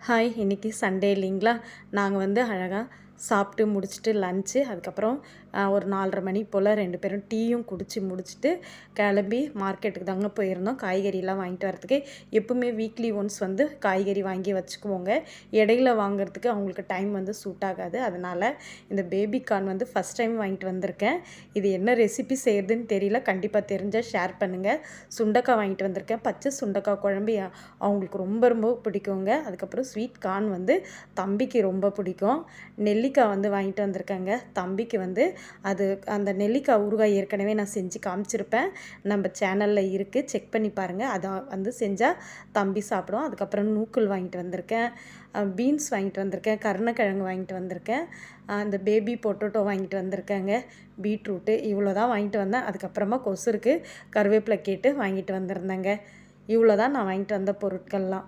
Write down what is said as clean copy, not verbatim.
Hi, இன்றைக்கி Sunday இல்லைங்களா? நாங்கள் வந்து அழகாக சாப்பிட்டு முடிச்சுட்டு லன்ச்சு, அதுக்கப்புறம் ஒரு 4:30 மணி போல் 2 பேரும் டீயும் குடித்து முடிச்சுட்டு கிளம்பி மார்க்கெட்டுக்கு தாங்க போயிருந்தோம். காய்கறிலாம் வாங்கிட்டு வரதுக்கு. எப்பவுமே வீக்லி ஒன்ஸ் வந்து காய்கறி வாங்கி வச்சுக்குவோங்க. இடையில வாங்குறதுக்கு அவங்களுக்கு டைம் வந்து சூட் ஆகாது. அதனால் இந்த பேபி கார்ன் வந்து ஃபஸ்ட் டைம் வாங்கிட்டு வந்திருக்கேன். இது என்ன ரெசிபி செய்கிறதுன்னு தெரியல. கண்டிப்பாக தெரிஞ்சால் ஷேர் பண்ணுங்கள். சுண்டக்காய் வாங்கிட்டு வந்திருக்கேன். பச்சை சுண்டக்காய் குழம்பு அவங்களுக்கு ரொம்ப ரொம்ப பிடிக்குங்க. அதுக்கப்புறம் ஸ்வீட் கார்ன் வந்து தம்பிக்கு ரொம்ப பிடிக்கும். நெல்லிக்காய் வந்து வாங்கிட்டு வந்திருக்கேங்க. தம்பிக்கு வந்து அந்த நெல்லிக்காய் ஊறுகாய் ஏற்கனவே நான் செஞ்சு காமிச்சிருப்பேன். நம்ம சேனலில் இருக்குது, செக் பண்ணி பாருங்கள். அதை வந்து செஞ்சால் தம்பி சாப்பிடுவோம். அதுக்கப்புறம் நூக்கல் வாங்கிட்டு வந்திருக்கேன், பீன்ஸ் வாங்கிட்டு வந்திருக்கேன், கருணக்கிழங்கு வாங்கிட்டு வந்திருக்கேன், அந்த பேபி பொட்டோட்டோ வாங்கிட்டு வந்திருக்கேங்க, பீட்ரூட்டு இவ்வளோ தான் வாங்கிட்டு வந்தேன். அதுக்கப்புறமா கொசுருக்கு கருவேப்பிலை கேட்டு வாங்கிட்டு வந்திருந்தேங்க. இவ்வளோ தான் நான் வாங்கிட்டு வந்த பொருட்கள்லாம்.